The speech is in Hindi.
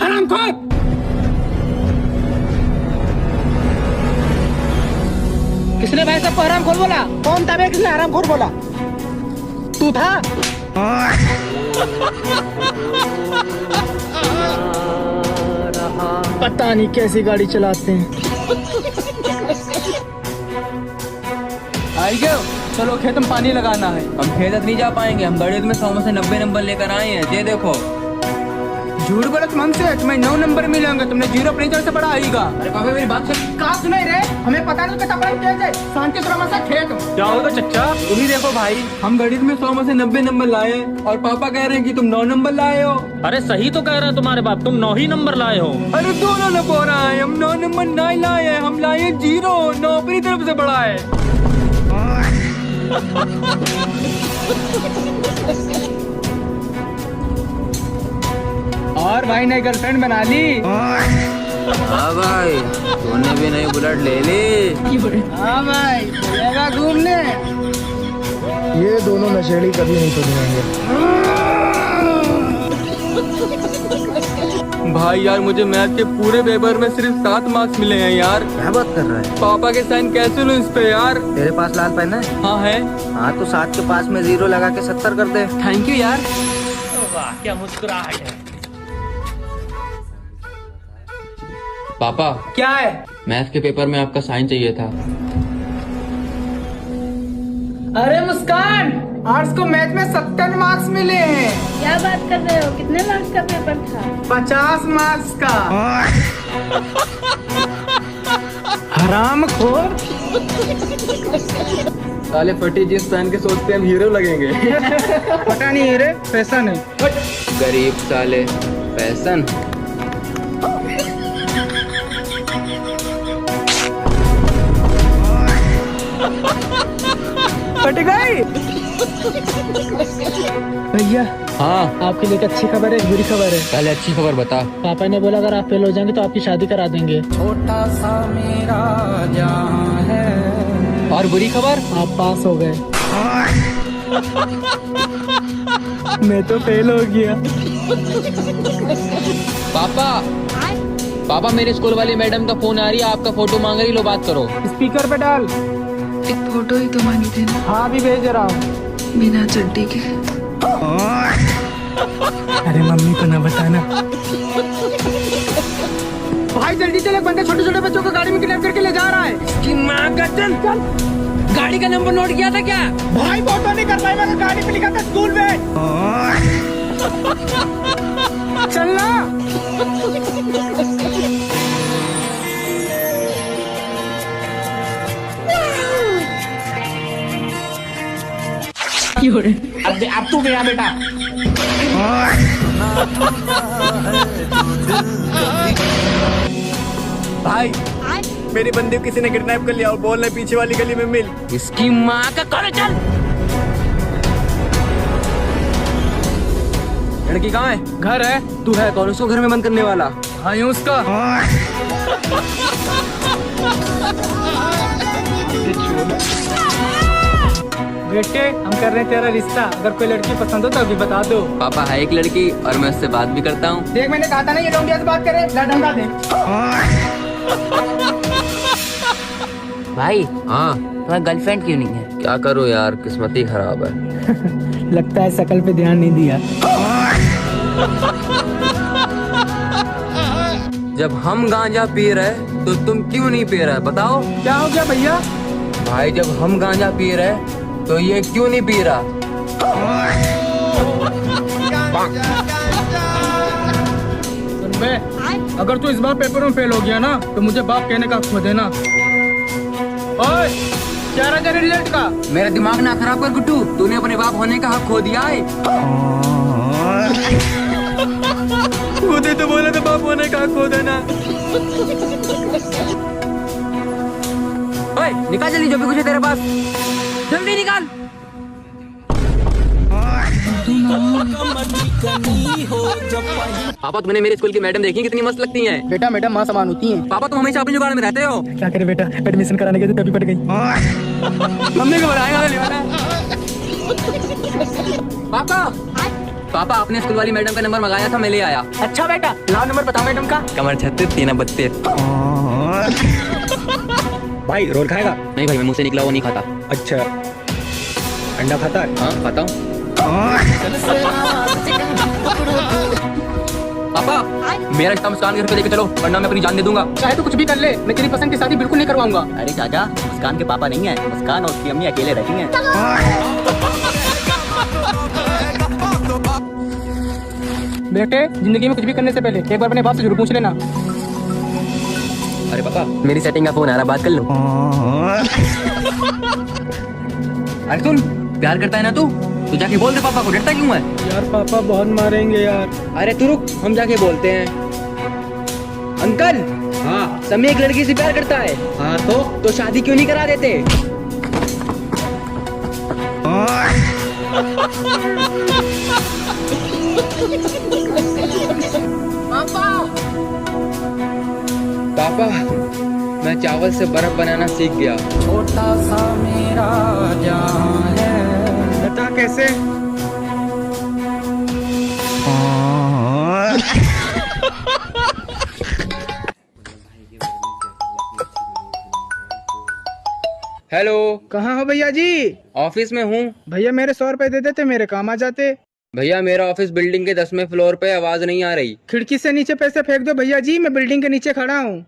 हरामखोर! किसने भाई साहब को हरामखोर बोला? कौन था बे किसने हरामखोर बोला? तू था? पता नहीं कैसी गाड़ी चलाते हैं। आई गए? चलो खेत में पानी लगाना है। हम खेत तक नहीं जा पाएंगे, हम बड़े में 100 में से 90 नंबर लेकर आए हैं। ये देखो। झूठ बोला तुम हमसे, तुम्हें 9 नंबर मिलेंगे, तुमने 0 अपनी तरफ से बढ़ा आएगा। अरे पापा मेरी बात सुन। कहाँ सुनाई रे? हमें पता नहीं कैसा पढ़ाई किया जाए। शांति से रमसा खेत। क्या होगा चच्चा? तुम ही देखो भाई, हम गणित में 100 में से 90 नंबर लाए हैं और पापा कह रहे हैं कि तुम 9 नंबर लाए हो। अरे सही तो कह रहे हैं तुम्हारे बाप, तुम 9 ही नंबर लाए हो। अरे दोनों न बोल रहा है, हम 9 नंबर नहीं लाए हैं, हम लाए हैं 0, 9 अपनी तरफ से बढ़ा है। और भाई ने गर्लफ्रेंड बना ली? हाँ भाई, तूने भी नई बुलेट ले ली। हाँ भाई, चलेगा घूमने। ये दोनों नशेड़ी कभी नहीं सुधरेंगे। भाई यार, मुझे मैथ के पूरे पेपर में सिर्फ 7 मार्क्स मिले हैं यार। क्या बात कर रहा है? पापा के साइन कैसे लूं इस पे यार? तेरे पास लाल पेन है? हाँ है। हाँ तो 7 के पास में 0 लगा के 70 कर दे। थैंक यू यार। वाह क्या मुस्कुराहट है। पापा, क्या है? मैथ के पेपर में आपका साइन चाहिए था। अरे मुस्कान, आर्ट्स को मैथ में 70 मार्क्स मिले हैं। क्या बात कर रहे हो? कितने मार्क्स का पेपर था? 50 मार्क्स का। हरामखोर! साले फटी जींस पहन के सोचते हैं हम हीरो लगेंगे। पता नहीं रे, पैसा नहीं। गरीब साले, फैशन। फट गई। भैया, हाँ, आपके लिए एक अच्छी खबर है, एक बुरी खबर है। पहले अच्छी खबर बता। पापा ने बोला अगर आप फेल हो जाएंगे तो आपकी शादी करा देंगे। और बुरी खबर? आप पास हो गए। मैं तो फेल हो गया। पापा, पापा मेरे स्कूल वाली मैडम का फोन आ रही है, आपका फोटो मांग रही, लो बात करो। स्पीकर पे डाल। एक फोटो ही तो मांगी थी ना, हाँ भी भेज रहा हूँ। बिना चड्डी के। अरे मम्मी को ना बताना। भाई जल्दी चल, एक बंदा छोटे छोटे बच्चों को गाड़ी में किडनैप करके ले जा रहा है। इसकी माँ का चल। गाड़ी का नंबर नोट किया था क्या? भाई फोटो नहीं कर पाए, मैंने गाड़ी पे लिखा था स्कूल में। चलना। अब तू गया बेटा। भाई, मेरी बंदी को किसी ने किडनैप कर लिया और बोल रहे पीछे वाली गली में मिल। इसकी माँ का कौन? चल। लड़की कहाँ है? घर है। तू है कौन उसको घर में बंद करने वाला? हाँ यूं उसका। बेटे, हम कर रहे हैं तेरा रिश्ता, अगर कोई लड़की पसंद हो तो अभी बता दो। पापा है एक लड़की और मैं उससे बात भी करता हूँ। देख मैंने कहा था ना ये डोंगिया से बात करे, ला डंडा दे। भाई, हाँ, तुम्हारा गर्लफ्रेंड क्यों नहीं है? क्या करूँ यार, किस्मत ही खराब है। लगता है शकल पे ध्यान नहीं दिया। जब हम गांजा पी रहे तो तुम क्यों नहीं पी रहे, बताओ? क्या हो गया भैया? भाई जब हम गांजा पी रहे तो ये क्यों नहीं पी रहा? सुन बे, अगर तू इस बार पेपर में फेल हो गया ना तो मुझे बाप कहने का हक देना। ओए, क्या रहा तेरे रिजल्ट का? मेरा दिमाग ना खराब कर गुड्डू, तूने अपने बाप होने का हक खो दिया है। खुद तो बोला था बाप होने का खो देना। ओए, निकाल जल्दी जो भी कुछ है तेरे पास, जल्दी निकाल। पापा तुमने मेरे स्कूल की मैडम देखी कितनी मस्त लगती हैं? बेटा मैडम माँ समान होती हैं। पापा तुम हमेशा अपनी जुगाड़ में रहते हो। क्या करे बेटा, एडमिशन कराने गए थे तभी पट गई। मम्मी को बुलाएगा वाला। पापा पापा आपने स्कूल वाली मैडम का नंबर मंगाया था, मैं ले आया। अच्छा बेटा, लाओ नंबर बता मैडम का। कमर 36 3 32। भाई रोल खाएगा? नहीं भाई, मैं मुंह से निकला वो नहीं खाता। अच्छा, अंडा खाता है? हाँ खाता हूँ। पापा मेरा रिश्ता मुस्कान के घर पे लेके चलो, वरना मैं अपनी जान दे दूंगा। चाहे तो कुछ भी कर ले, मैं तेरी पसंद की शादी बिल्कुल नहीं करवाऊंगा। अरे चाचा, मुस्कान के पापा नहीं है, मुस्कान और उसकी अम्मी अकेले रहती हैं। बेटे, जिंदगी में कुछ भी करने से पहले एक बार अपने बाप से जरूर पूछ लेना। अरे पापा मेरी सेटिंग का फोन आ रहा, बात कर लूं? अरे सुन, प्यार करता है ना तू जाके बोल दे पापा को, डरता क्यों है? यार पापा बहुत मारेंगे यार। अरे तू रुक, हम जाके बोलते हैं। अंकल, हाँ समी एक लड़की से प्यार करता है। हाँ, तो शादी क्यों नहीं करा देते? पापा मैं चावल से बर्फ बनाना सीख गया। छोटा सा मेरा जान है। बता कैसे? हेलो, कहाँ हो भैया जी? ऑफिस में हूँ। भैया मेरे 100 रुपए दे देते, मेरे काम आ जाते। भैया मेरा ऑफिस बिल्डिंग के 10वें फ्लोर पे, आवाज नहीं आ रही। खिड़की से नीचे पैसे फेंक दो भैया जी, मैं बिल्डिंग के नीचे खड़ा हूँ।